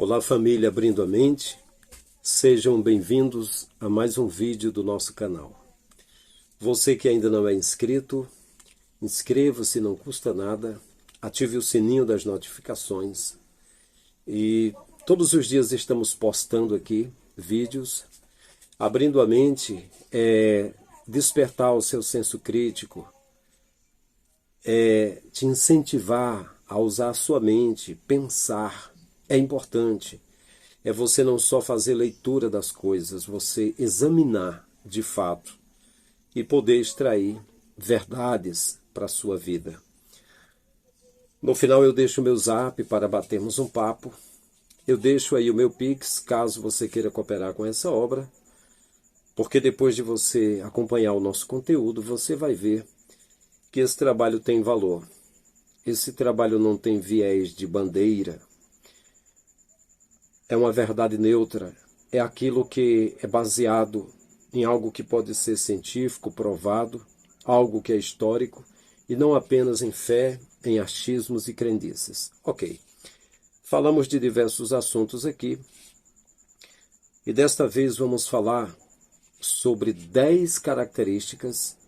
Olá família, abrindo a mente, sejam bem-vindos a mais um vídeo do nosso canal. Você que ainda não é inscrito, inscreva-se, não custa nada, ative o sininho das notificações e todos os dias estamos postando aqui vídeos. Abrindo a mente é despertar o seu senso crítico, é te incentivar a usar a sua mente, pensar. É importante, é você não só fazer leitura das coisas, você examinar de fato e poder extrair verdades para a sua vida. No final eu deixo o meu zap para batermos um papo, eu deixo aí o meu Pix, caso você queira cooperar com essa obra, porque depois de você acompanhar o nosso conteúdo, você vai ver que esse trabalho tem valor. Esse trabalho não tem viés de bandeira, é uma verdade neutra, é aquilo que é baseado em algo que pode ser científico, provado, algo que é histórico, e não apenas em fé, em achismos e crendices. Ok, falamos de diversos assuntos aqui, e desta vez vamos falar sobre 10 características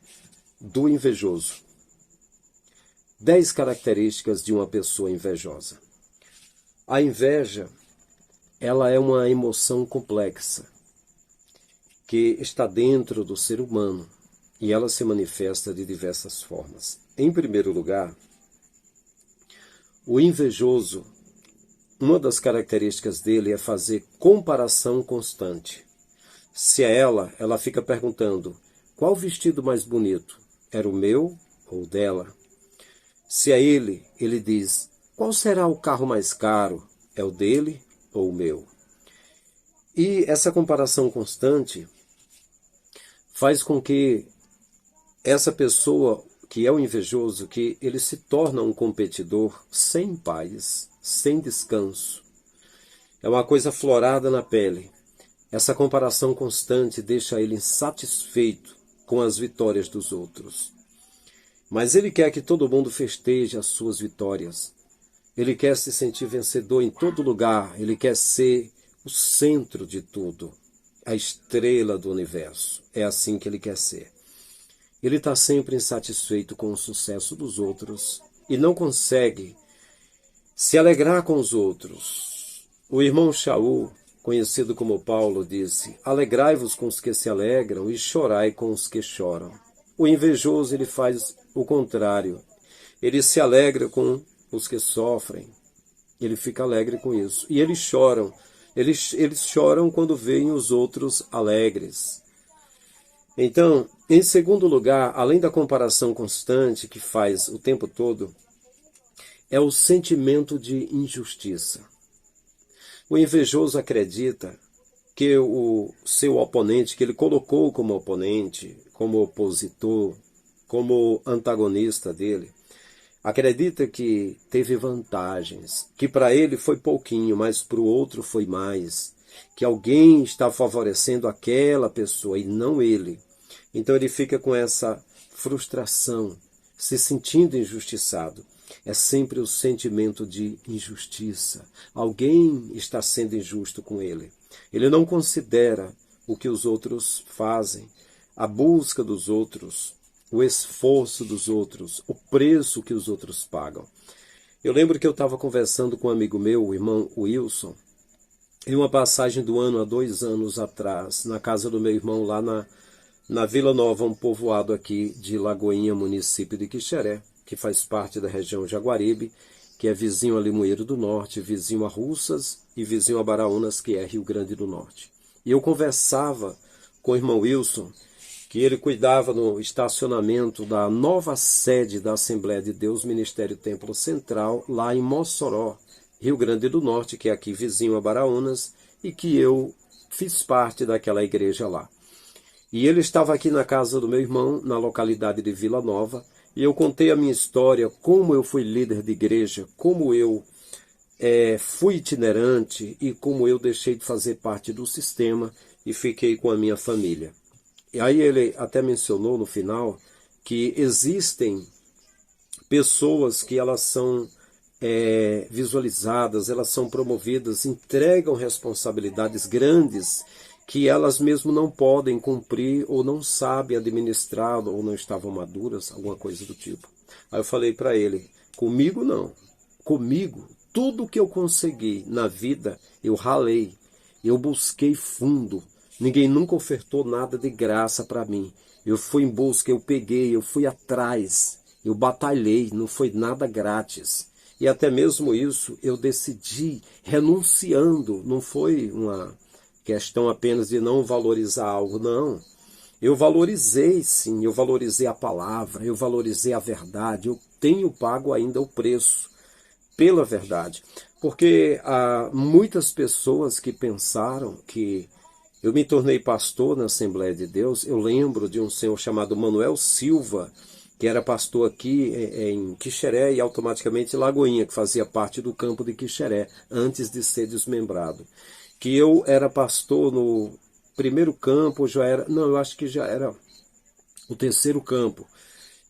do invejoso. 10 características de uma pessoa invejosa. A inveja, ela é uma emoção complexa que está dentro do ser humano e ela se manifesta de diversas formas. Em primeiro lugar, o invejoso, uma das características dele é fazer comparação constante. Se é ela fica perguntando: qual vestido mais bonito? Era o meu ou o dela? Se é ele diz: qual será o carro mais caro? É o dele ou o meu? E essa comparação constante faz com que essa pessoa que é o invejoso, que ele se torna um competidor sem paz, sem descanso. É uma coisa florada na pele. Essa comparação constante deixa ele insatisfeito com as vitórias dos outros. Mas ele quer que todo mundo festeje as suas vitórias. Ele quer se sentir vencedor em todo lugar. Ele quer ser o centro de tudo, a estrela do universo. É assim que ele quer ser. Ele está sempre insatisfeito com o sucesso dos outros e não consegue se alegrar com os outros. O irmão Shaul, conhecido como Paulo, disse: alegrai-vos com os que se alegram e chorai com os que choram. O invejoso, ele faz o contrário. Ele se alegra com os que sofrem. Ele fica alegre com isso. E eles choram. Eles choram quando veem os outros alegres. Então, em segundo lugar, além da comparação constante que faz o tempo todo, é o sentimento de injustiça. O invejoso acredita que o seu oponente, que ele colocou como oponente, como opositor, como antagonista dele, acredita que teve vantagens, que para ele foi pouquinho, mas para o outro foi mais, que alguém está favorecendo aquela pessoa e não ele. Então ele fica com essa frustração, se sentindo injustiçado. É sempre o sentimento de injustiça. Alguém está sendo injusto com ele. Ele não considera o que os outros fazem, a busca dos outros, o esforço dos outros, o preço que os outros pagam. Eu lembro que eu estava conversando com um amigo meu, o irmão Wilson, em uma passagem do ano há 2 anos atrás, na casa do meu irmão lá na Vila Nova, um povoado aqui de Lagoinha, município de Quixeré, que faz parte da região Jaguaribe, que é vizinho a Limoeiro do Norte, vizinho a Russas e vizinho a Baraunas, que é Rio Grande do Norte. E eu conversava com o irmão Wilson, que ele cuidava no estacionamento da nova sede da Assembleia de Deus, Ministério Templo Central, lá em Mossoró, Rio Grande do Norte, que é aqui vizinho a Baraunas, e que eu fiz parte daquela igreja lá. E ele estava aqui na casa do meu irmão, na localidade de Vila Nova, e eu contei a minha história, como eu fui líder de igreja, como eu fui itinerante e como eu deixei de fazer parte do sistema e fiquei com a minha família. E aí ele até mencionou no final que existem pessoas que elas são visualizadas, elas são promovidas, entregam responsabilidades grandes que elas mesmo não podem cumprir ou não sabem administrar ou não estavam maduras, alguma coisa do tipo. Aí eu falei para ele, comigo não, comigo tudo que eu consegui na vida eu ralei, eu busquei fundo, ninguém nunca ofertou nada de graça para mim, eu fui em busca, eu peguei, eu fui atrás, eu batalhei, não foi nada grátis. E até mesmo isso eu decidi renunciando, não foi uma questão apenas de não valorizar algo, não. Eu valorizei sim, eu valorizei a palavra, eu valorizei a verdade, eu tenho pago ainda o preço pela verdade. Porque há muitas pessoas que pensaram que eu me tornei pastor na Assembleia de Deus. Eu lembro de um senhor chamado Manuel Silva, que era pastor aqui em Quixeré e automaticamente Lagoinha, que fazia parte do campo de Quixeré, antes de ser desmembrado. Que eu era pastor no primeiro campo, já era, não, eu acho que já era o terceiro campo.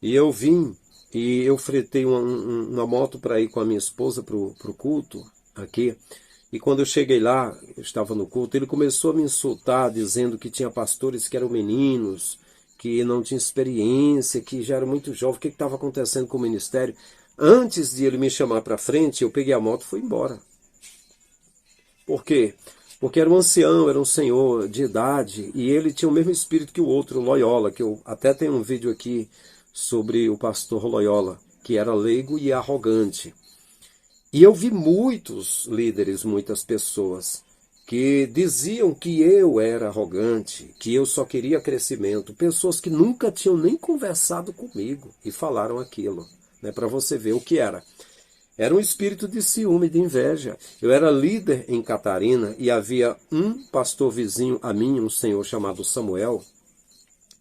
E eu vim e eu fretei uma moto para ir com a minha esposa para o culto aqui. E quando eu cheguei lá, eu estava no culto, ele começou a me insultar, dizendo que tinha pastores que eram meninos, que não tinha experiência, que já era muito jovem, o que estava acontecendo com o ministério. Antes de ele me chamar para frente, eu peguei a moto e fui embora. Por quê? Porque era um ancião, era um senhor de idade, e ele tinha o mesmo espírito que o outro, o Loyola, que eu até tenho um vídeo aqui sobre o pastor Loyola, que era leigo e arrogante. E eu vi muitos líderes, muitas pessoas, que diziam que eu era arrogante, que eu só queria crescimento, pessoas que nunca tinham nem conversado comigo e falaram aquilo, né, para você ver o que era. Era um espírito de ciúme, de inveja. Eu era líder em Catarina e havia um pastor vizinho a mim, um senhor chamado Samuel,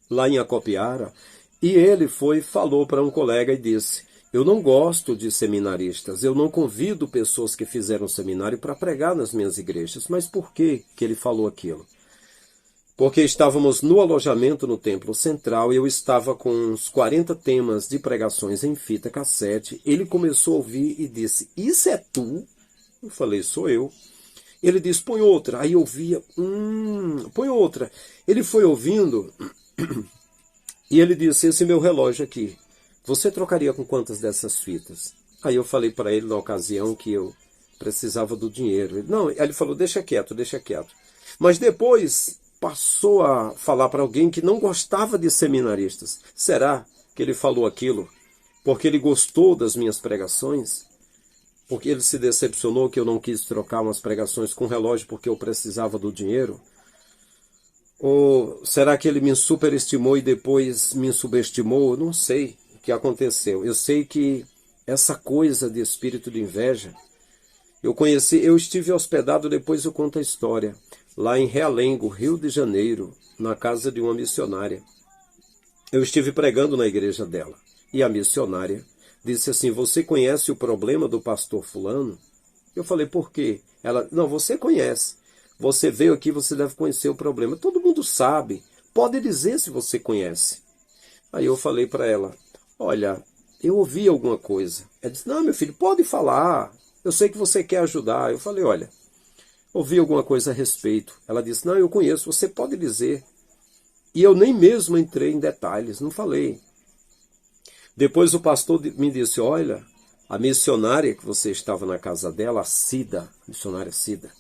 lá em Acopiara, e ele falou para um colega e disse, eu não gosto de seminaristas, eu não convido pessoas que fizeram seminário para pregar nas minhas igrejas. Mas por que ele falou aquilo? Porque estávamos no alojamento no Templo Central e eu estava com uns 40 temas de pregações em fita cassete. Ele começou a ouvir e disse, isso é tu? Eu falei, sou eu. Ele disse, põe outra. Aí eu via, põe outra. Ele foi ouvindo e ele disse, esse meu relógio aqui, você trocaria com quantas dessas fitas? Aí eu falei para ele na ocasião que eu precisava do dinheiro. Não, aí ele falou, deixa quieto, deixa quieto. Mas depois passou a falar para alguém que não gostava de seminaristas. Será que ele falou aquilo porque ele gostou das minhas pregações? Porque ele se decepcionou que eu não quis trocar umas pregações com relógio porque eu precisava do dinheiro? Ou será que ele me superestimou e depois me subestimou? Eu não sei o que aconteceu. Eu sei que essa coisa de espírito de inveja, eu estive hospedado, depois eu conto a história, lá em Realengo, Rio de Janeiro, na casa de uma missionária. Eu estive pregando na igreja dela. E a missionária disse assim, você conhece o problema do pastor fulano? Eu falei, por quê? Ela, não, você conhece. Você veio aqui, você deve conhecer o problema. Todo mundo sabe. Pode dizer se você conhece. Aí eu falei para ela, olha, eu ouvi alguma coisa. Ela disse, não, meu filho, pode falar. Eu sei que você quer ajudar. Eu falei, olha, ouvi alguma coisa a respeito. Ela disse, não, eu conheço, você pode dizer. E eu nem mesmo entrei em detalhes, não falei. Depois o pastor me disse, olha, a missionária que você estava na casa dela, a Cida, missionária Cida,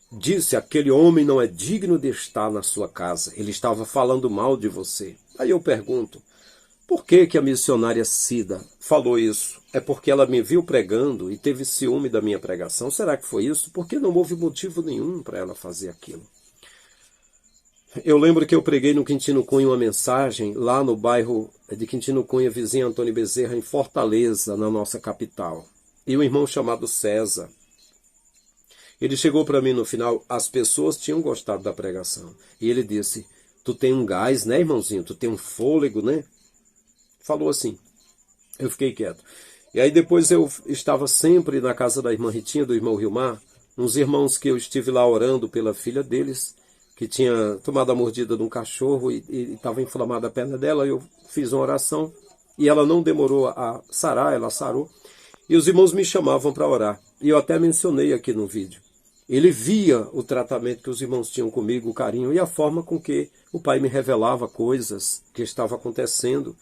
disse, aquele homem não é digno de estar na sua casa. Ele estava falando mal de você. Aí eu pergunto, por que a missionária Cida falou isso? É porque ela me viu pregando e teve ciúme da minha pregação? Será que foi isso? Porque não houve motivo nenhum para ela fazer aquilo. Eu lembro que eu preguei no Quintino Cunha uma mensagem lá no bairro de Quintino Cunha, vizinho Antônio Bezerra, em Fortaleza, na nossa capital. E um irmão chamado César, ele chegou para mim no final, as pessoas tinham gostado da pregação. E ele disse, tu tem um gás, né, irmãozinho? Tu tem um fôlego, né? Falou assim. Eu fiquei quieto. E aí depois eu estava sempre na casa da irmã Ritinha, do irmão Rilmar, uns irmãos que eu estive lá orando pela filha deles, que tinha tomado a mordida de um cachorro e estava inflamada a perna dela. Eu fiz uma oração e ela não demorou a sarar, ela sarou. E os irmãos me chamavam para orar. E eu até mencionei aqui no vídeo. Ele via o tratamento que os irmãos tinham comigo, o carinho e a forma com que o pai me revelava coisas que estavam acontecendo.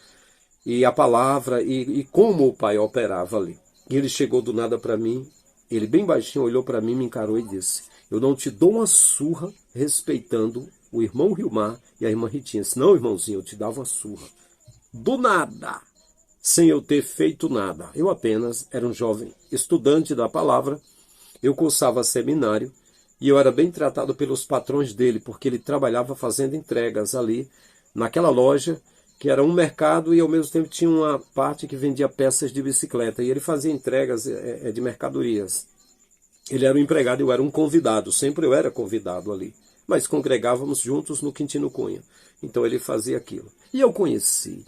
E a palavra e como o pai operava ali. E ele chegou do nada para mim, ele bem baixinho olhou para mim, me encarou e disse: eu não te dou uma surra respeitando o irmão Rilmar e a irmã Ritinha. Se não, irmãozinho, eu te dava uma surra. Do nada, sem eu ter feito nada. Eu apenas era um jovem estudante da palavra, eu cursava seminário e eu era bem tratado pelos patrões dele, porque ele trabalhava fazendo entregas ali naquela loja, que era um mercado e ao mesmo tempo tinha uma parte que vendia peças de bicicleta. E ele fazia entregas de mercadorias. Ele era um empregado e eu era um convidado. Sempre eu era convidado ali. Mas congregávamos juntos no Quintino Cunha. Então ele fazia aquilo. E eu conheci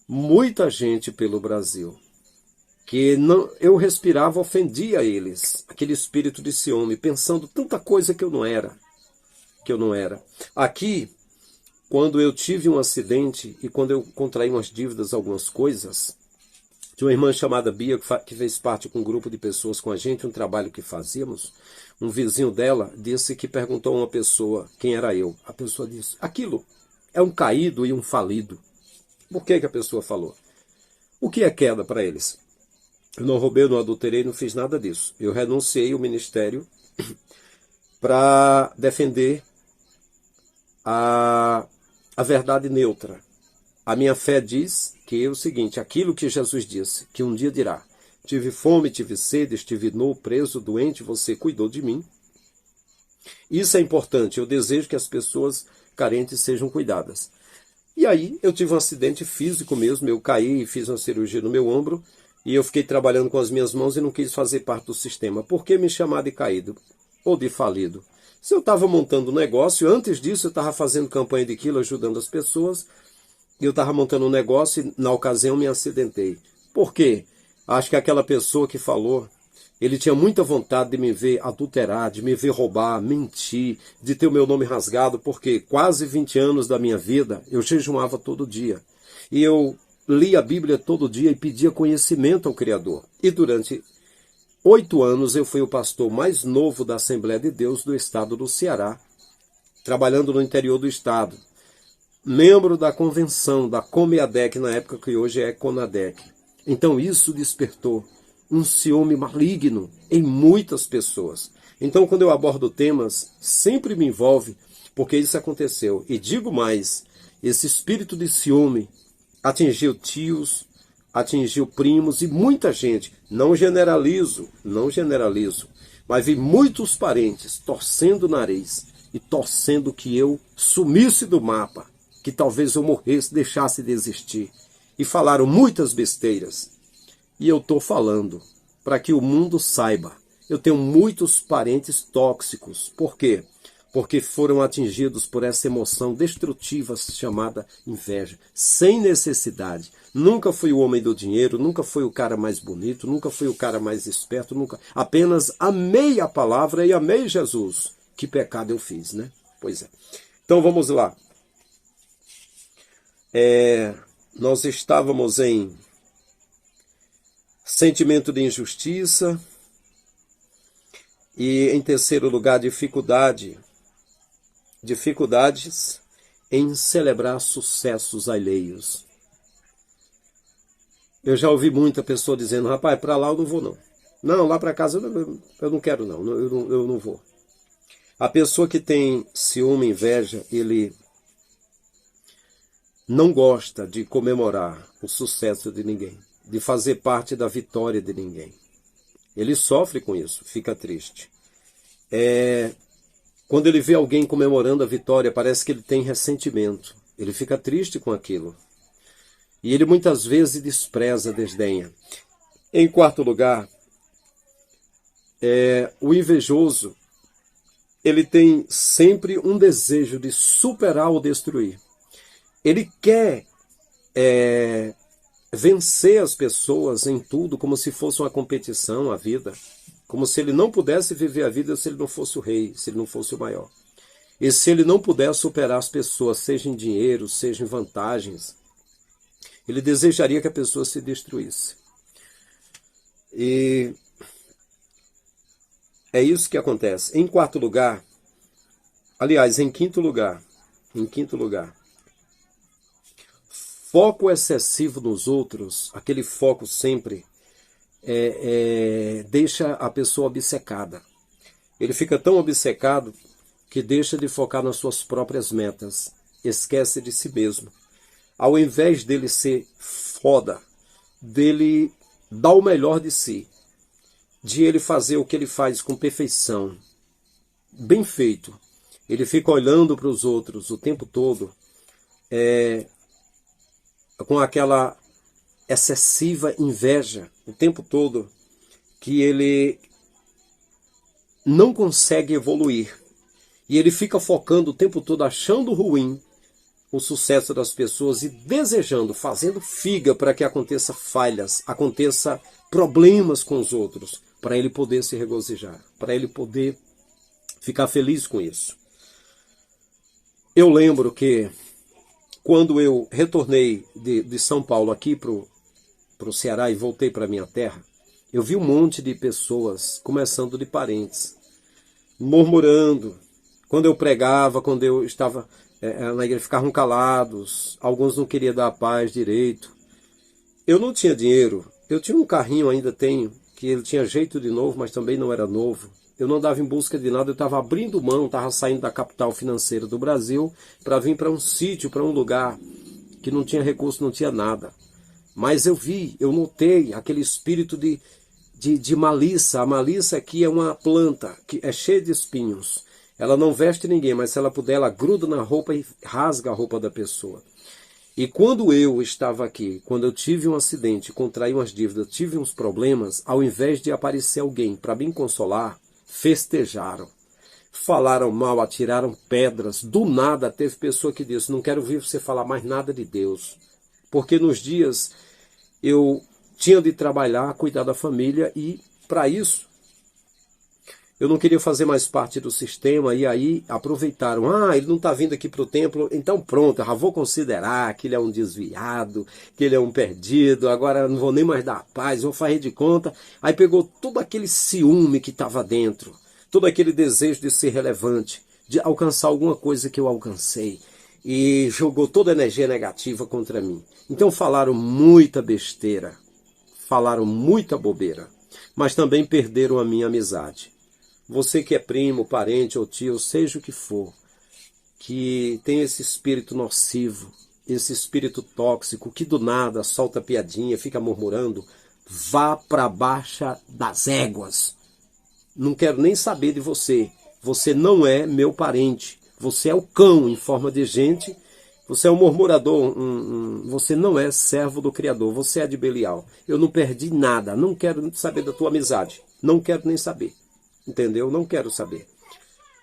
muita gente pelo Brasil que não, eu respirava, ofendia eles. Aquele espírito de ciúme, pensando tanta coisa que eu não era. Aqui, quando eu tive um acidente e quando eu contraí umas dívidas, algumas coisas, tinha uma irmã chamada Bia, que fez parte com um grupo de pessoas com a gente, um trabalho que fazíamos. Um vizinho dela disse que perguntou a uma pessoa quem era eu. A pessoa disse: aquilo é um caído e um falido. Por que a pessoa falou? O que é queda para eles? Eu não roubei, eu não adulterei, não fiz nada disso. Eu renunciei ao ministério para defender a verdade neutra. A minha fé diz que é o seguinte: aquilo que Jesus disse, que um dia dirá: tive fome, tive sede, estive nu, preso, doente, você cuidou de mim. Isso é importante. Eu desejo que as pessoas carentes sejam cuidadas. E aí eu tive um acidente físico mesmo, eu caí e fiz uma cirurgia no meu ombro e eu fiquei trabalhando com as minhas mãos e não quis fazer parte do sistema. Por que me chamar de caído ou de falido? Se eu estava montando um negócio, antes disso eu estava fazendo campanha de quilo, ajudando as pessoas, eu estava montando um negócio e na ocasião me acidentei. Por quê? Acho que aquela pessoa que falou, ele tinha muita vontade de me ver adulterar, de me ver roubar, mentir, de ter o meu nome rasgado, porque quase 20 anos da minha vida eu jejuava todo dia. E eu lia a Bíblia todo dia e pedia conhecimento ao Criador. E durante 8 anos eu fui o pastor mais novo da Assembleia de Deus do estado do Ceará, trabalhando no interior do estado. Membro da convenção, da Comeadec, na época que hoje é Conadec. Então isso despertou um ciúme maligno em muitas pessoas. Então quando eu abordo temas, sempre me envolve, porque isso aconteceu. E digo mais, esse espírito de ciúme atingiu tios, atingiu primos e muita gente. Não generalizo, mas vi muitos parentes torcendo o nariz e torcendo que eu sumisse do mapa, que talvez eu morresse, deixasse de existir. E falaram muitas besteiras. E eu estou falando para que o mundo saiba. Eu tenho muitos parentes tóxicos. Por quê? Porque foram atingidos por essa emoção destrutiva chamada inveja, sem necessidade. Nunca fui o homem do dinheiro, nunca fui o cara mais bonito, nunca fui o cara mais esperto, nunca. Apenas amei a palavra e amei Jesus. Que pecado eu fiz, né? Pois é. Então vamos lá. Nós estávamos em sentimento de injustiça e, em terceiro lugar, dificuldades em celebrar sucessos alheios. Eu já ouvi muita pessoa dizendo: rapaz, para lá eu não vou não. Não, lá para casa eu não quero não, eu não vou. A pessoa que tem ciúme, inveja, ele não gosta de comemorar o sucesso de ninguém, de fazer parte da vitória de ninguém. Ele sofre com isso, fica triste. Quando ele vê alguém comemorando a vitória, parece que ele tem ressentimento. Ele fica triste com aquilo. E ele muitas vezes despreza, desdenha. Em quarto lugar, o invejoso, ele tem sempre um desejo de superar ou destruir. Ele quer vencer as pessoas em tudo, como se fosse uma competição, a vida. Como se ele não pudesse viver a vida se ele não fosse o rei, se ele não fosse o maior. E se ele não pudesse superar as pessoas, seja em dinheiro, seja em vantagens, ele desejaria que a pessoa se destruísse. E é isso que acontece. Em quarto lugar, aliás, em quinto lugar, foco excessivo nos outros, aquele foco sempre, deixa a pessoa obcecada. Ele fica tão obcecado que deixa de focar nas suas próprias metas, esquece de si mesmo. Ao invés dele ser foda, dele dar o melhor de si, de ele fazer o que ele faz com perfeição, bem feito, ele fica olhando para os outros o tempo todo, com aquela excessiva inveja o tempo todo, que ele não consegue evoluir. E ele fica focando o tempo todo, achando ruim o sucesso das pessoas e desejando, fazendo figa para que aconteça falhas, aconteça problemas com os outros, para ele poder se regozijar, para ele poder ficar feliz com isso. Eu lembro que quando eu retornei de São Paulo aqui para o Ceará e voltei para minha terra, eu vi um monte de pessoas, começando de parentes, murmurando. Quando eu pregava, quando eu estava na igreja, ficavam calados, alguns não queriam dar a paz direito. Eu não tinha dinheiro, eu tinha um carrinho, ainda tenho, que ele tinha jeito de novo, mas também não era novo. Eu não andava em busca de nada, eu estava abrindo mão, estava saindo da capital financeira do Brasil para vir para um sítio, para um lugar que não tinha recurso, não tinha nada. Mas eu notei aquele espírito de malícia. A malícia aqui é uma planta que é cheia de espinhos. Ela não veste ninguém, mas se ela puder, ela gruda na roupa e rasga a roupa da pessoa. E quando eu estava aqui, quando eu tive um acidente, contraí umas dívidas, tive uns problemas, ao invés de aparecer alguém para me consolar, festejaram. Falaram mal, atiraram pedras. Do nada teve pessoa que disse: não quero ouvir você falar mais nada de Deus. Porque nos dias eu tinha de trabalhar, cuidar da família e, para isso, eu não queria fazer mais parte do sistema. E aí aproveitaram: ah, ele não está vindo aqui para o templo, então pronto, eu já vou considerar que ele é um desviado, que ele é um perdido, agora não vou nem mais dar paz, vou fazer de conta. Aí pegou todo aquele ciúme que estava dentro, todo aquele desejo de ser relevante, de alcançar alguma coisa que eu alcancei, e jogou toda a energia negativa contra mim. Então falaram muita besteira, falaram muita bobeira, mas também perderam a minha amizade. Você que é primo, parente ou tio, seja o que for, que tem esse espírito nocivo, esse espírito tóxico, que do nada solta piadinha, fica murmurando, vá para baixa das éguas. Não quero nem saber de você. Você não é meu parente. Você é o cão em forma de gente. Você é um murmurador. Você não é servo do Criador. Você é de Belial. Eu não perdi nada. Não quero saber da tua amizade. Não quero nem saber. Entendeu? Não quero saber.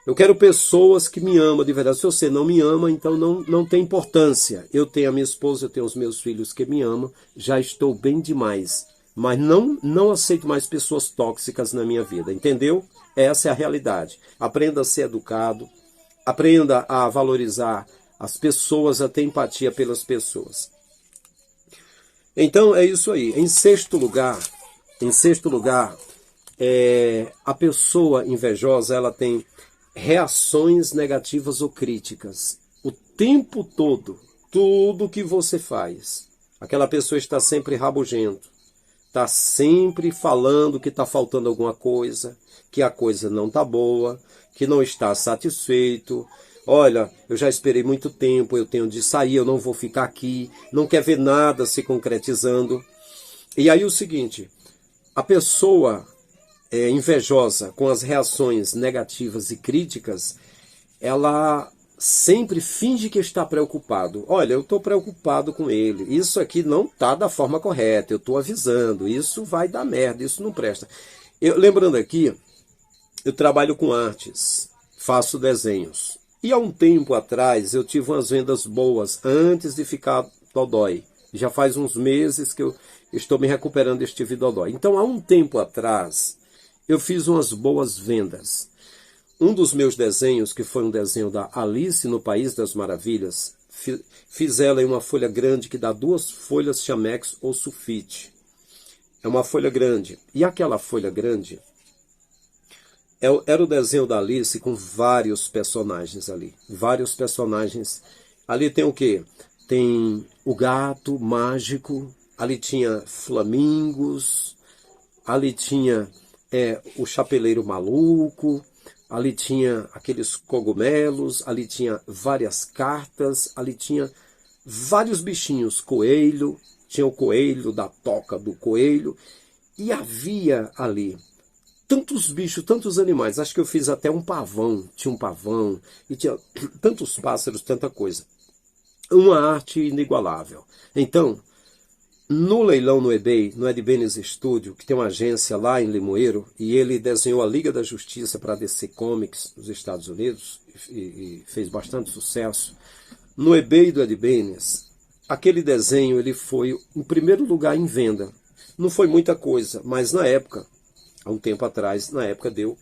Eu quero pessoas que me amam de verdade. Se você não me ama, então não tem importância. Eu tenho a minha esposa, eu tenho os meus filhos que me amam. Já estou bem demais. Mas não aceito mais pessoas tóxicas na minha vida. Entendeu? Essa é a realidade. Aprenda a ser educado. Aprenda a valorizar as pessoas, a ter empatia pelas pessoas. Então é isso aí. Em sexto lugar, a pessoa invejosa, ela tem reações negativas ou críticas. O tempo todo, tudo que você faz, aquela pessoa está sempre rabugento, está sempre falando que está faltando alguma coisa, que a coisa não está boa, que não está satisfeito. Olha, eu já esperei muito tempo, eu tenho de sair, eu não vou ficar aqui, não quer ver nada se concretizando. E aí o seguinte, a pessoa invejosa, com as reações negativas e críticas, ela sempre finge que está preocupado. Olha, eu estou preocupado com ele. Isso aqui não está da forma correta. Eu estou avisando. Isso vai dar merda. Isso não presta. Lembrando aqui, eu trabalho com artes. Faço desenhos. E há um tempo atrás eu tive umas vendas boas antes de ficar dodói. Já faz uns meses que eu estou me recuperando deste dodói. Então, há um tempo atrás, eu fiz umas boas vendas. Um dos meus desenhos, que foi um desenho da Alice no País das Maravilhas, fiz ela em uma folha grande que dá 2 folhas chamex ou sulfite. É uma folha grande. E aquela folha grande era o desenho da Alice com vários personagens ali. Vários personagens. Ali tem o quê? Tem o gato mágico, ali tinha flamingos, ali tinha o chapeleiro maluco, ali tinha aqueles cogumelos, ali tinha várias cartas, ali tinha vários bichinhos, coelho, tinha o coelho da toca do coelho, e havia ali tantos bichos, tantos animais. Acho que eu fiz até um pavão, tinha um pavão, e tinha tantos pássaros, tanta coisa. Uma arte inigualável. Então, no leilão no eBay, no Ed Benes Studio, que tem uma agência lá em Limoeiro, e ele desenhou a Liga da Justiça para a DC Comics nos Estados Unidos, e fez bastante sucesso. No eBay do Ed Benes, aquele desenho ele foi em primeiro lugar em venda. Não foi muita coisa, mas na época, há um tempo atrás, na época deu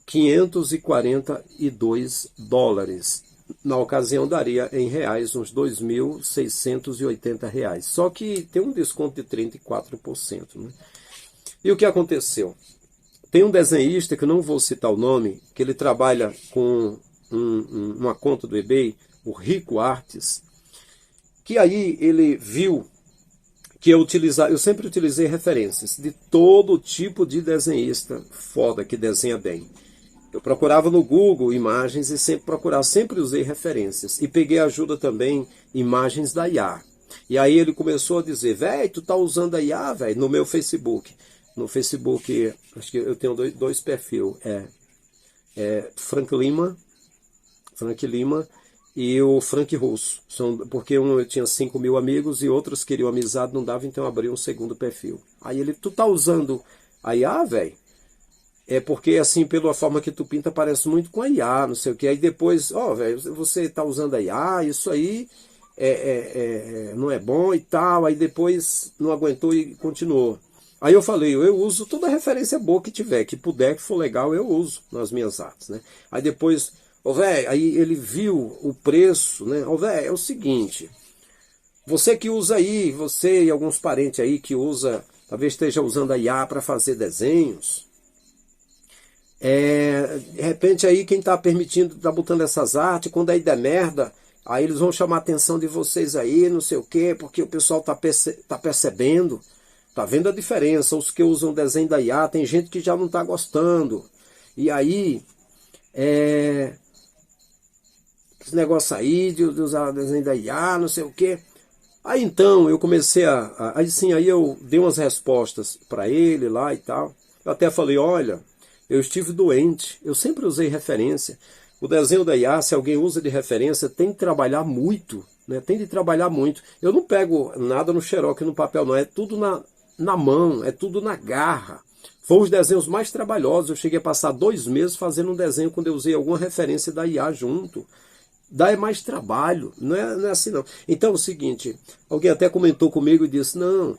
$542. Na ocasião daria em reais uns R$ 2.680. Só que tem um desconto de 34%. Né? E o que aconteceu? Tem um desenhista, que eu não vou citar o nome, que ele trabalha com uma conta do eBay, o Rico Artes, que aí ele viu que eu sempre utilizei referências de todo tipo de desenhista foda que desenha bem. Eu procurava no Google imagens e sempre usei referências. E peguei ajuda também, imagens da IA. E aí ele começou a dizer, velho, tu tá usando a IA, velho, no meu Facebook. No Facebook, acho que eu tenho dois perfis. Frank Lima e o Frank Russo. Porque eu tinha 5.000 amigos e outros queriam amizade, não dava, então eu abri um segundo perfil. Aí ele, tu tá usando a IA, velho? É porque, assim, pela forma que tu pinta, parece muito com a IA, não sei o que. Aí depois, velho, você tá usando a IA, isso aí não é bom e tal. Aí depois não aguentou e continuou. Aí eu falei, eu uso toda referência boa que tiver, que puder, que for legal, eu uso nas minhas artes, né? Aí depois, velho, aí ele viu o preço, né? Velho, é o seguinte, você que usa aí, você e alguns parentes aí que usa, talvez esteja usando a IA para fazer desenhos, de repente aí quem está permitindo, está botando essas artes, quando aí der merda, aí eles vão chamar a atenção de vocês aí, não sei o quê, porque o pessoal tá percebendo, tá vendo a diferença. Os que usam desenho da IA, tem gente que já não está gostando. E aí, esse negócio aí de usar desenho da IA, não sei o quê. Aí então eu comecei aí eu dei umas respostas para ele lá e tal. Eu até falei, olha, eu estive doente, eu sempre usei referência. O desenho da IA, se alguém usa de referência, tem que trabalhar muito, né? Tem de trabalhar muito. Eu não pego nada no xerox, no papel, não. É tudo na mão, é tudo na garra. Foram os desenhos mais trabalhosos. Eu cheguei a passar 2 meses fazendo um desenho quando eu usei alguma referência da IA junto. Dá mais trabalho, não é assim não. Então é o seguinte, alguém até comentou comigo e disse, não,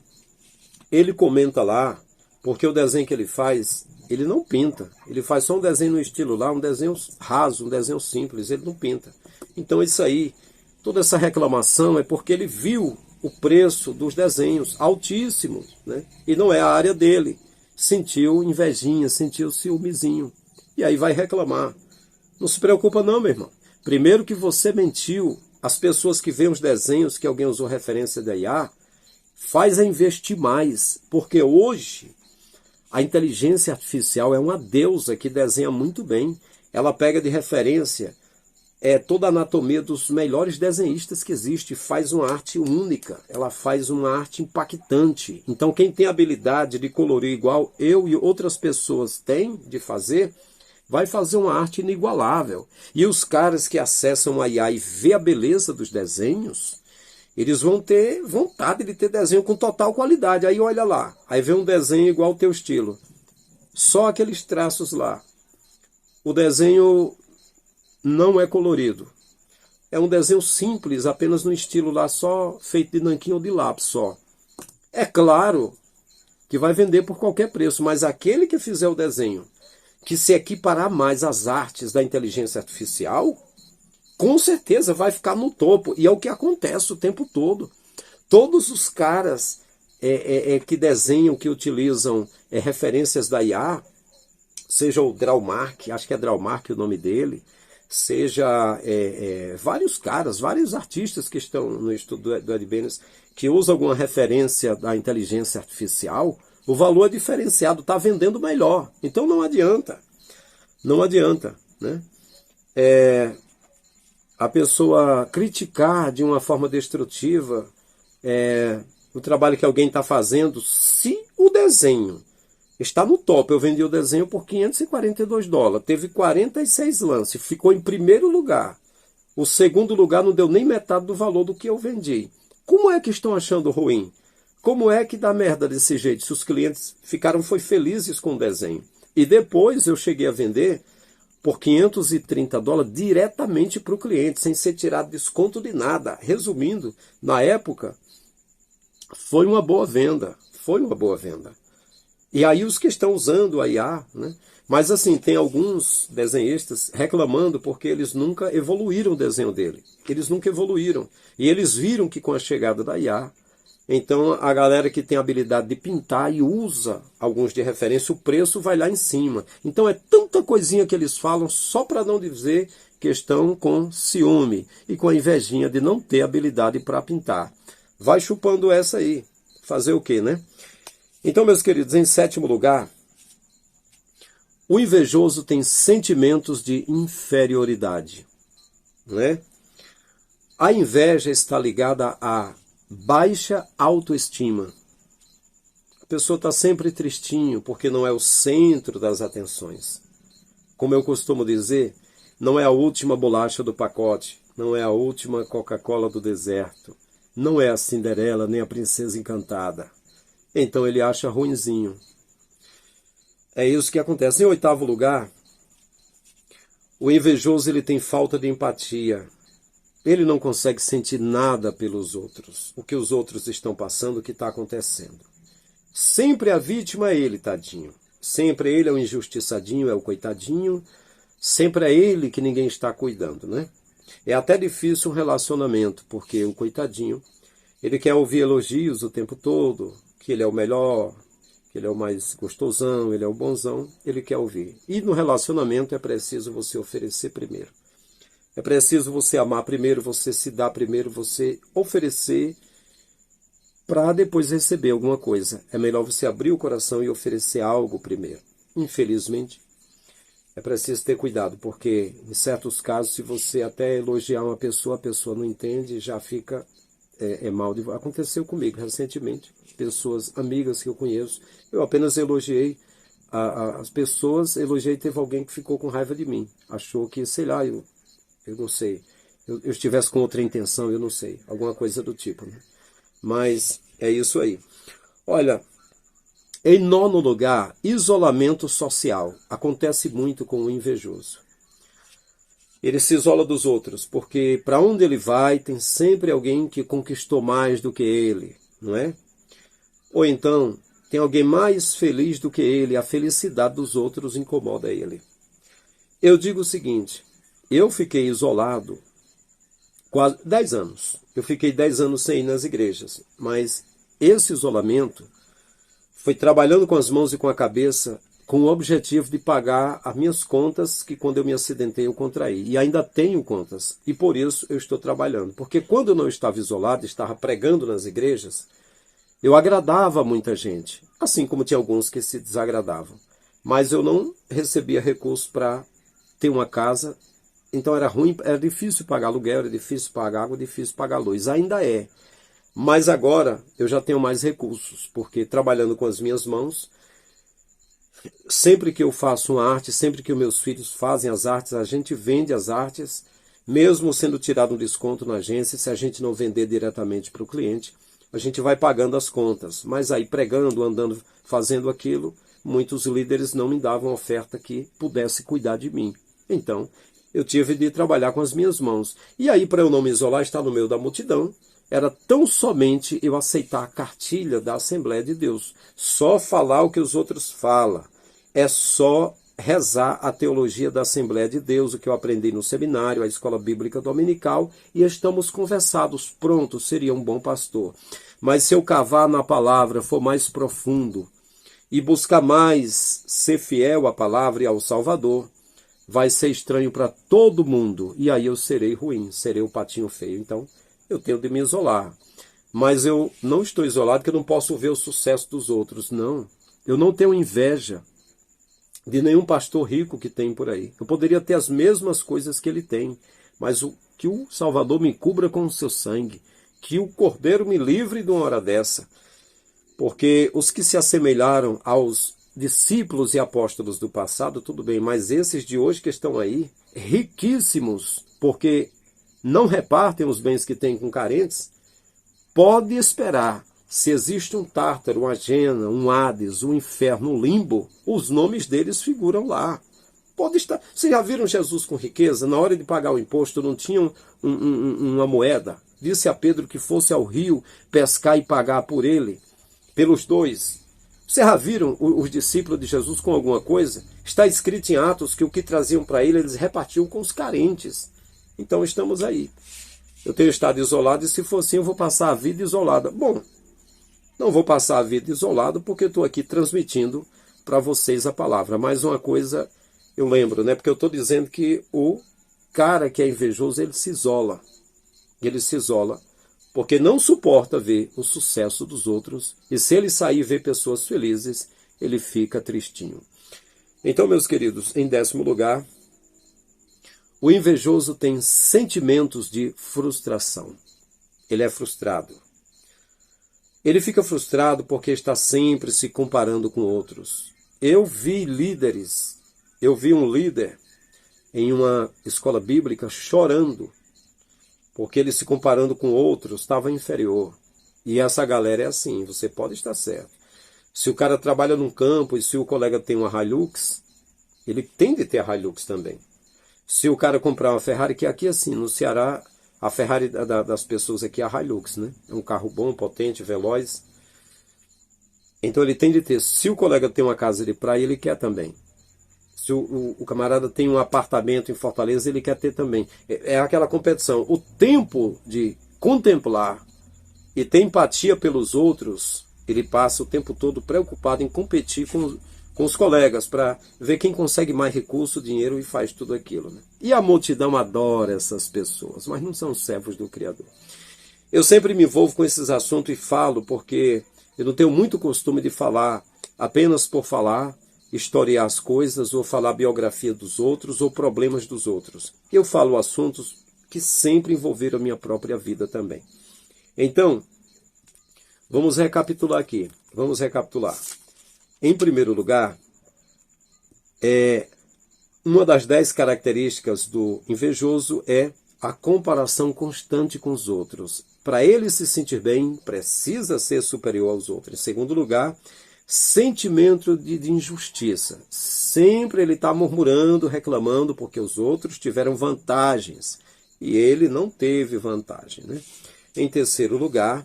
ele comenta lá, porque o desenho que ele faz, ele não pinta. Ele faz só um desenho no estilo lá, um desenho raso, um desenho simples, ele não pinta. Então isso aí, toda essa reclamação é porque ele viu o preço dos desenhos altíssimo, né? E não é a área dele. Sentiu invejinha, sentiu ciúmezinho. E aí vai reclamar. Não se preocupa não, meu irmão. Primeiro que você mentiu, as pessoas que veem os desenhos que alguém usou referência da IA, faz a investir mais, porque hoje a inteligência artificial é uma deusa que desenha muito bem. Ela pega de referência toda a anatomia dos melhores desenhistas que existe, faz uma arte única, ela faz uma arte impactante. Então quem tem habilidade de colorir igual eu e outras pessoas têm de fazer, vai fazer uma arte inigualável. E os caras que acessam a IA e vê a beleza dos desenhos, eles vão ter vontade de ter desenho com total qualidade. Aí olha lá, aí vê um desenho igual ao teu estilo. Só aqueles traços lá. O desenho não é colorido. É um desenho simples, apenas no estilo lá, só feito de nanquim ou de lápis só. É claro que vai vender por qualquer preço, mas aquele que fizer o desenho que se equiparar mais às artes da inteligência artificial, com certeza vai ficar no topo. E é o que acontece o tempo todo. Todos os caras que desenham, que utilizam referências da IA, seja o Draumark, acho que é Draumark o nome dele, seja vários caras, vários artistas que estão no estudo do Ed Benes, que usam alguma referência da inteligência artificial, o valor é diferenciado, está vendendo melhor. Então não adianta. Não adianta, né? A pessoa criticar de uma forma destrutiva o trabalho que alguém está fazendo, se o desenho está no top. Eu vendi o desenho por $542, teve 46 lances, ficou em primeiro lugar. O segundo lugar não deu nem metade do valor do que eu vendi. Como é que estão achando ruim? Como é que dá merda desse jeito? Se os clientes foi felizes com o desenho. E depois eu cheguei a vender por $530 diretamente para o cliente, sem ser tirado desconto de nada. Resumindo, na época, foi uma boa venda. Foi uma boa venda. E aí os que estão usando a IA, né? Mas assim, tem alguns desenhistas reclamando porque eles nunca evoluíram o desenho dele. Eles nunca evoluíram. E eles viram que com a chegada da IA, então a galera que tem a habilidade de pintar e usa alguns de referência, o preço vai lá em cima. Então é tanta coisinha que eles falam só para não dizer que estão com ciúme e com a invejinha de não ter habilidade para pintar. Vai chupando essa aí. Fazer o quê, né? Então, meus queridos, em sétimo lugar, o invejoso tem sentimentos de inferioridade, né? A inveja está ligada à baixa autoestima. A pessoa está sempre tristinho porque não é o centro das atenções. Como eu costumo dizer, não é a última bolacha do pacote, não é a última Coca-Cola do deserto, não é a Cinderela nem a Princesa Encantada. Então ele acha ruinzinho. É isso que acontece. Em oitavo lugar, o invejoso ele tem falta de empatia. Ele não consegue sentir nada pelos outros. O que os outros estão passando, o que está acontecendo. Sempre a vítima é ele, tadinho. Sempre ele é o injustiçadinho, é o coitadinho. Sempre é ele que ninguém está cuidando, né? É até difícil um relacionamento, porque o coitadinho, ele quer ouvir elogios o tempo todo, que ele é o melhor, que ele é o mais gostosão, ele é o bonzão, ele quer ouvir. E no relacionamento é preciso você oferecer primeiro. É preciso você amar primeiro, você se dar primeiro, você oferecer para depois receber alguma coisa. É melhor você abrir o coração e oferecer algo primeiro. Infelizmente, é preciso ter cuidado, porque em certos casos, se você até elogiar uma pessoa, a pessoa não entende, já fica mal. Aconteceu comigo recentemente. Pessoas, amigas que eu conheço, eu apenas elogiei as pessoas, elogiei, teve alguém que ficou com raiva de mim. Achou que, sei lá, eu não sei, eu estivesse com outra intenção, eu não sei, alguma coisa do tipo, né? Mas é isso aí. Olha, em nono lugar, isolamento social. Acontece muito com o invejoso. Ele se isola dos outros, porque para onde ele vai, tem sempre alguém que conquistou mais do que ele, não é? Ou então, tem alguém mais feliz do que ele, a felicidade dos outros incomoda ele. Eu digo o seguinte, eu fiquei isolado quase 10 anos. Eu fiquei 10 anos sem ir nas igrejas, mas esse isolamento foi trabalhando com as mãos e com a cabeça com o objetivo de pagar as minhas contas que quando eu me acidentei eu contraí. E ainda tenho contas. E por isso eu estou trabalhando. Porque quando eu não estava isolado, estava pregando nas igrejas, eu agradava muita gente. Assim como tinha alguns que se desagradavam. Mas eu não recebia recursos para ter uma casa. Então era ruim, era difícil pagar aluguel, era difícil pagar água, difícil pagar luz. Ainda é. Mas agora eu já tenho mais recursos. Porque trabalhando com as minhas mãos, sempre que eu faço uma arte, sempre que os meus filhos fazem as artes, a gente vende as artes, mesmo sendo tirado um desconto na agência, se a gente não vender diretamente para o cliente, a gente vai pagando as contas. Mas aí pregando, andando, fazendo aquilo, muitos líderes não me davam oferta que pudesse cuidar de mim. Então, eu tive de trabalhar com as minhas mãos. E aí, para eu não me isolar, estar no meio da multidão, era tão somente eu aceitar a cartilha da Assembleia de Deus. Só falar o que os outros falam. É só rezar a teologia da Assembleia de Deus, o que eu aprendi no seminário, a escola bíblica dominical, e estamos conversados. Pronto, seria um bom pastor. Mas se eu cavar na palavra, for mais profundo e buscar mais ser fiel à palavra e ao Salvador, vai ser estranho para todo mundo, e aí eu serei ruim, serei o patinho feio. Então, eu tenho de me isolar. Mas eu não estou isolado porque eu não posso ver o sucesso dos outros, não. Eu não tenho inveja de nenhum pastor rico que tem por aí. Eu poderia ter as mesmas coisas que ele tem, mas que o Salvador me cubra com o seu sangue, que o Cordeiro me livre de uma hora dessa. Porque os que se assemelharam aos discípulos e apóstolos do passado, tudo bem, mas esses de hoje que estão aí, riquíssimos, porque não repartem os bens que têm com carentes, pode esperar. Se existe um Tártaro, uma Gena, um Hades, um inferno, um limbo, os nomes deles figuram lá. Pode estar. Vocês já viram Jesus com riqueza? Na hora de pagar o imposto não tinha uma moeda. Disse a Pedro que fosse ao rio pescar e pagar por ele, pelos dois. Vocês já viram os discípulos de Jesus com alguma coisa? Está escrito em Atos que o que traziam para ele, eles repartiam com os carentes. Então estamos aí. Eu tenho estado isolado e se for assim eu vou passar a vida isolada. Bom, não vou passar a vida isolado porque estou aqui transmitindo para vocês a palavra. Mais uma coisa eu lembro, né? Porque eu estou dizendo que o cara que é invejoso, ele se isola. Ele se isola porque não suporta ver o sucesso dos outros. E se ele sair e ver pessoas felizes, ele fica tristinho. Então, meus queridos, em 10º lugar, o invejoso tem sentimentos de frustração. Ele é frustrado. Ele fica frustrado porque está sempre se comparando com outros. Eu vi um líder em uma escola bíblica chorando, porque ele se comparando com outros estava inferior. E essa galera é assim, você pode estar certo. Se o cara trabalha num campo e se o colega tem uma Hilux, ele tem de ter a Hilux também. Se o cara comprar uma Ferrari, que aqui assim, no Ceará, a Ferrari das pessoas aqui é a Hilux, né? É um carro bom, potente, veloz. Então ele tem de ter. Se o colega tem uma casa de praia, ele quer também. Se o camarada tem um apartamento em Fortaleza, ele quer ter também. É aquela competição. O tempo de contemplar e ter empatia pelos outros, ele passa o tempo todo preocupado em competir com os colegas para ver quem consegue mais recurso, dinheiro e faz tudo aquilo, né? E a multidão adora essas pessoas, mas não são servos do Criador. Eu sempre me envolvo com esses assuntos e falo porque eu não tenho muito costume de falar apenas por falar, historiar as coisas ou falar a biografia dos outros ou problemas dos outros. Eu falo assuntos que sempre envolveram a minha própria vida também. Então, vamos recapitular aqui. Vamos recapitular. Em primeiro lugar, uma das 10 características do invejoso é a comparação constante com os outros. Para ele se sentir bem, precisa ser superior aos outros. Em segundo lugar, sentimento de injustiça. Sempre ele está murmurando, reclamando, porque os outros tiveram vantagens e ele não teve vantagem, né? Em terceiro lugar,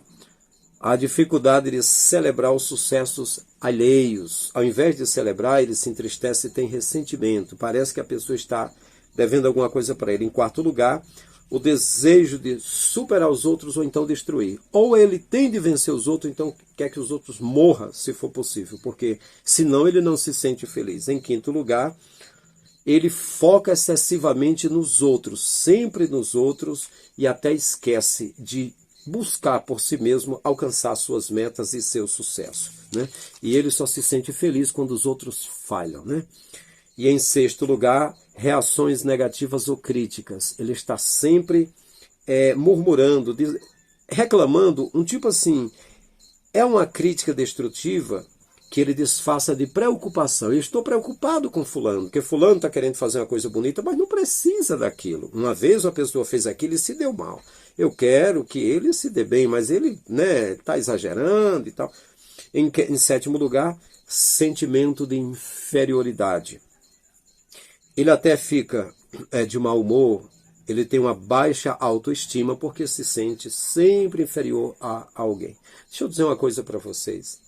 a dificuldade de celebrar os sucessos alheios. Ao invés de celebrar, ele se entristece e tem ressentimento. Parece que a pessoa está devendo alguma coisa para ele. Em quarto lugar, o desejo de superar os outros ou então destruir. Ou ele tem de vencer os outros, então quer que os outros morram, se for possível, porque senão ele não se sente feliz. Em quinto lugar, ele foca excessivamente nos outros, sempre nos outros, e até esquece de buscar por si mesmo alcançar suas metas e seu sucesso, né? E ele só se sente feliz quando os outros falham, né? E em sexto lugar, reações negativas ou críticas. Ele está sempre murmurando, reclamando, um tipo assim, é uma crítica destrutiva que ele disfarça de preocupação. Eu estou preocupado com fulano, porque fulano está querendo fazer uma coisa bonita, mas não precisa daquilo. Uma vez uma pessoa fez aquilo e se deu mal. Eu quero que ele se dê bem, mas ele está exagerando e tal. Em sétimo lugar, sentimento de inferioridade. Ele até fica de mau humor, ele tem uma baixa autoestima porque se sente sempre inferior a alguém. Deixa eu dizer uma coisa para vocês.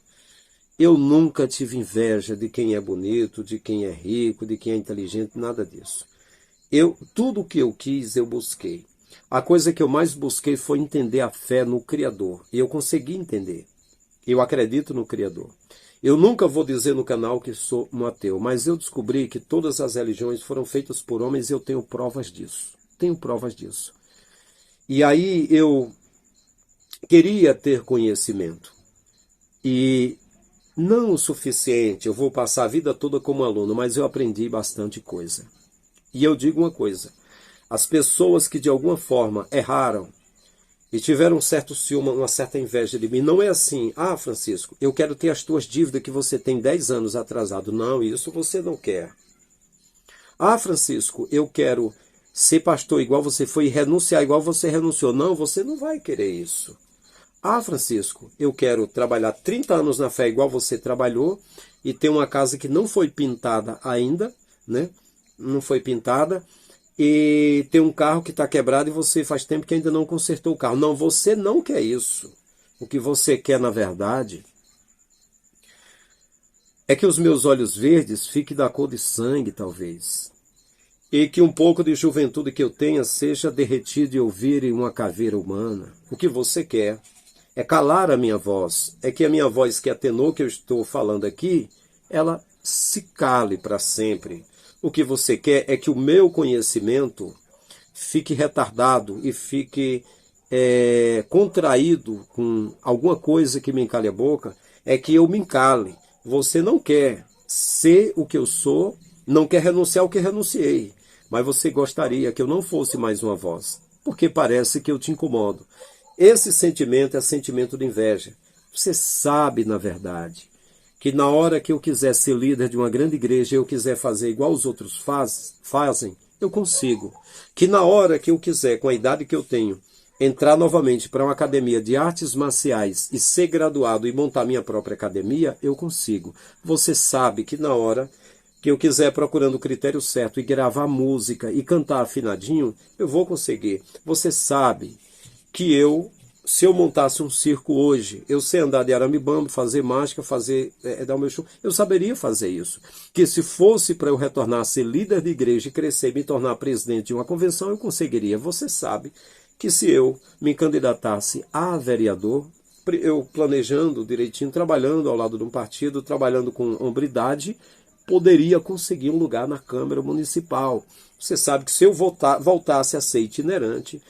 Eu nunca tive inveja de quem é bonito, de quem é rico, de quem é inteligente, nada disso. Tudo o que eu quis, eu busquei. A coisa que eu mais busquei foi entender a fé no Criador. E eu consegui entender. Eu acredito no Criador. Eu nunca vou dizer no canal que sou um ateu, mas eu descobri que todas as religiões foram feitas por homens e eu tenho provas disso. Tenho provas disso. E aí eu queria ter conhecimento. E não o suficiente, eu vou passar a vida toda como aluno, mas eu aprendi bastante coisa. E eu digo uma coisa, as pessoas que de alguma forma erraram e tiveram um certo ciúme, uma certa inveja de mim, não é assim, ah, Francisco, eu quero ter as tuas dívidas que você tem 10 anos atrasado. Não, isso você não quer. Ah, Francisco, eu quero ser pastor igual você foi e renunciar igual você renunciou. Não, você não vai querer isso. Ah, Francisco, eu quero trabalhar 30 anos na fé igual você trabalhou e ter uma casa que não foi pintada ainda, né? Não foi pintada, e ter um carro que está quebrado e você faz tempo que ainda não consertou o carro. Não, você não quer isso. O que você quer, na verdade, é que os meus olhos verdes fiquem da cor de sangue, talvez. E que um pouco de juventude que eu tenha seja derretido e ouvir uma caveira humana. O que você quer é calar a minha voz. É que a minha voz, que é a tenor que eu estou falando aqui, ela se cale para sempre. O que você quer é que o meu conhecimento fique retardado e fique contraído com alguma coisa que me encale a boca, é que eu me encale. Você não quer ser o que eu sou, não quer renunciar ao que renunciei, mas você gostaria que eu não fosse mais uma voz, porque parece que eu te incomodo. Esse sentimento é sentimento de inveja. Você sabe, na verdade, que na hora que eu quiser ser líder de uma grande igreja e eu quiser fazer igual os outros fazem, eu consigo. Que na hora que eu quiser, com a idade que eu tenho, entrar novamente para uma academia de artes marciais e ser graduado e montar minha própria academia, eu consigo. Você sabe que na hora que eu quiser, procurando o critério certo e gravar música e cantar afinadinho, eu vou conseguir. Você sabe que se eu montasse um circo hoje, eu sei andar de arame bambo, fazer mágica, dar o meu show, eu saberia fazer isso. Que se fosse para eu retornar a ser líder de igreja e crescer e me tornar presidente de uma convenção, eu conseguiria. Você sabe que se eu me candidatasse a vereador, eu planejando direitinho, trabalhando ao lado de um partido, trabalhando com hombridade, poderia conseguir um lugar na Câmara Municipal. Você sabe que se eu voltasse a ser itinerante,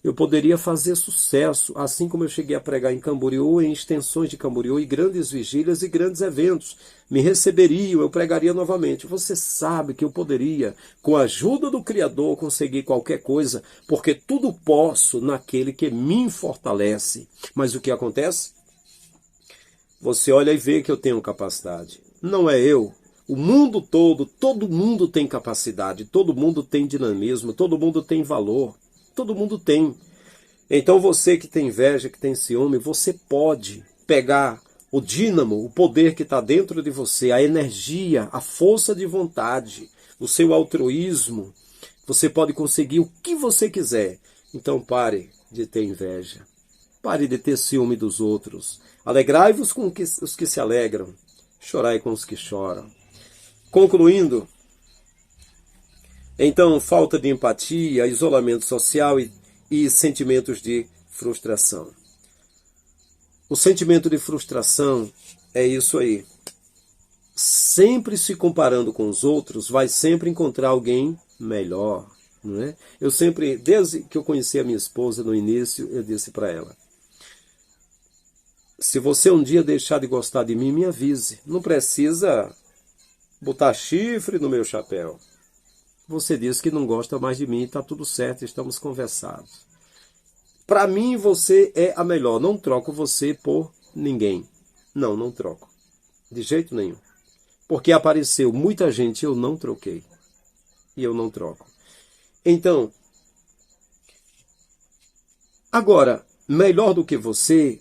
eu poderia fazer sucesso, assim como eu cheguei a pregar em Camboriú, em extensões de Camboriú, e grandes vigílias e grandes eventos. Me receberiam, eu pregaria novamente. Você sabe que eu poderia, com a ajuda do Criador, conseguir qualquer coisa, porque tudo posso naquele que me fortalece. Mas o que acontece? Você olha e vê que eu tenho capacidade. Não é eu. O mundo todo mundo tem capacidade, todo mundo tem dinamismo, todo mundo tem valor. Todo mundo tem. Então você que tem inveja, que tem ciúme, você pode pegar o dínamo, o poder que está dentro de você, a energia, a força de vontade, o seu altruísmo. Você pode conseguir o que você quiser. Então pare de ter inveja. Pare de ter ciúme dos outros. Alegrai-vos com os que se alegram. Chorai com os que choram. Concluindo, então, falta de empatia, isolamento social e sentimentos de frustração. O sentimento de frustração é isso aí. Sempre se comparando com os outros, vai sempre encontrar alguém melhor, não é? Eu sempre, desde que eu conheci a minha esposa no início, eu disse para ela: se você um dia deixar de gostar de mim, me avise. Não precisa botar chifre no meu chapéu. Você diz que não gosta mais de mim, está tudo certo, estamos conversados. Para mim, você é a melhor. Não troco você por ninguém. Não, não troco. De jeito nenhum. Porque apareceu muita gente e eu não troquei. E eu não troco. Então, agora, melhor do que você,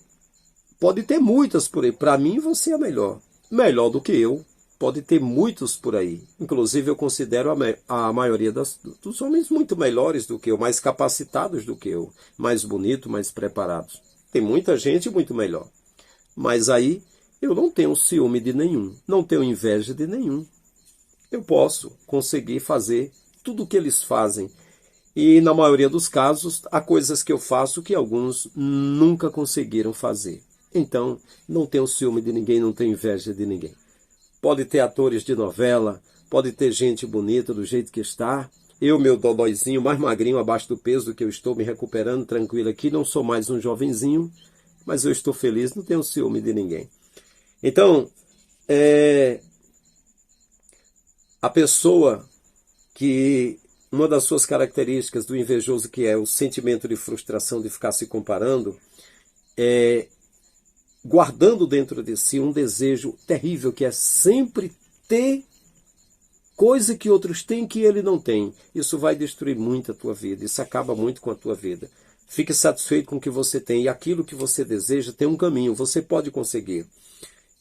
pode ter muitas por aí. Para mim, você é a melhor. Melhor do que eu. Pode ter muitos por aí. Inclusive, eu considero a maioria dos homens muito melhores do que eu, mais capacitados do que eu, mais bonitos, mais preparados. Tem muita gente muito melhor. Mas aí, Eu não tenho ciúme de nenhum, não tenho inveja de nenhum. Eu posso conseguir fazer tudo o que eles fazem. E na maioria dos casos, há coisas que eu faço que alguns nunca conseguiram fazer. Então, não tenho ciúme de ninguém, não tenho inveja de ninguém. Pode ter atores de novela, pode ter gente bonita do jeito que está. Eu, meu dodóizinho, mais magrinho, abaixo do peso do que eu estou, me recuperando tranquilo aqui. Não sou mais um jovenzinho, mas eu estou feliz, não tenho ciúme de ninguém. Então, a pessoa que uma das suas características do invejoso, que é o sentimento de frustração de ficar se comparando, é guardando dentro de si um desejo terrível, que é sempre ter coisa que outros têm que ele não tem. Isso vai destruir muito a tua vida, isso acaba muito com a tua vida. Fique satisfeito com o que você tem, e aquilo que você deseja tem um caminho, você pode conseguir.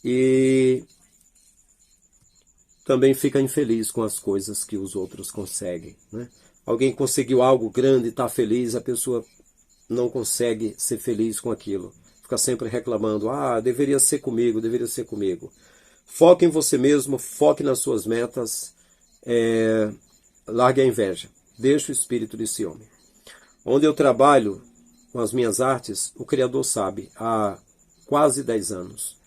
E também fica infeliz com as coisas que os outros conseguem, né? Alguém conseguiu algo grande e está feliz, a pessoa não consegue ser feliz com aquilo. Fica sempre reclamando, deveria ser comigo, deveria ser comigo. Foque em você mesmo, foque nas suas metas, largue a inveja, deixe o espírito de ciúme. Onde eu trabalho com as minhas artes, o Criador sabe, há quase 10 anos.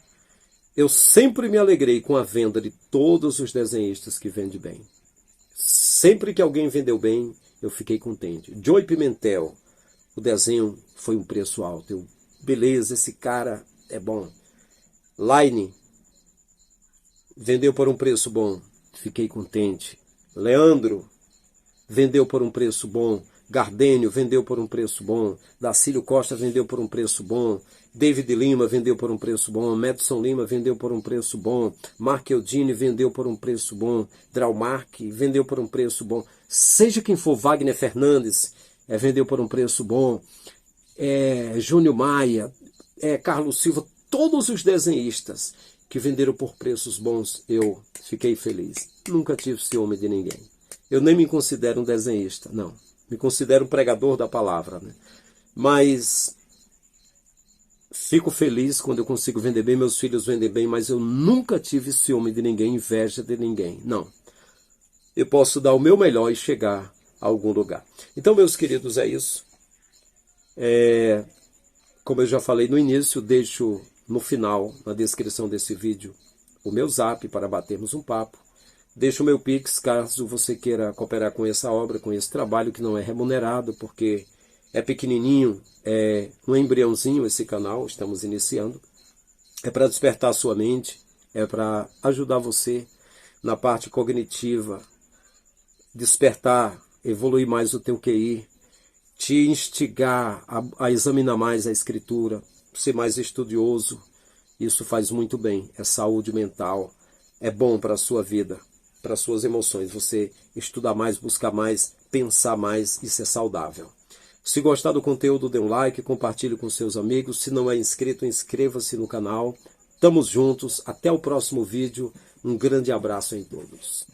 Eu sempre me alegrei com a venda de todos os desenhistas que vendem bem. Sempre que alguém vendeu bem, eu fiquei contente. Joey Pimentel, o desenho foi um preço alto. Beleza, esse cara é bom. Line vendeu por um preço bom, fiquei contente. Leandro vendeu por um preço bom. Gardênio vendeu por um preço bom. Dacílio Costa vendeu por um preço bom. David Lima vendeu por um preço bom. Madison Lima vendeu por um preço bom. Mark Eudine vendeu por um preço bom. Draumark vendeu por um preço bom. Seja quem for, Wagner Fernandes vendeu por um preço bom. Júnior Maia, Carlos Silva, todos os desenhistas que venderam por preços bons, eu fiquei feliz. Nunca tive ciúme de ninguém. Eu nem me considero um desenhista, não. Me considero um pregador da palavra, né? Mas fico feliz quando eu consigo vender bem, meus filhos vendem bem, mas eu nunca tive ciúme de ninguém, inveja de ninguém, não. Eu posso dar o meu melhor e chegar a algum lugar. Então, meus queridos, é isso. Como eu já falei no início, deixo no final, na descrição desse vídeo, o meu zap para batermos um papo. Deixo o meu Pix, caso você queira cooperar com essa obra, com esse trabalho que não é remunerado, porque é pequenininho, é um embriãozinho esse canal, estamos iniciando. É para despertar a sua mente, é para ajudar você na parte cognitiva, despertar, evoluir mais o teu QI, te instigar a examinar mais a escritura, ser mais estudioso. Isso faz muito bem, é saúde mental, é bom para a sua vida, para as suas emoções. Você estudar mais, buscar mais, pensar mais, isso é saudável. Se gostar do conteúdo, dê um like, compartilhe com seus amigos. Se não é inscrito, inscreva-se no canal. Estamos juntos, até o próximo vídeo. Um grande abraço em todos.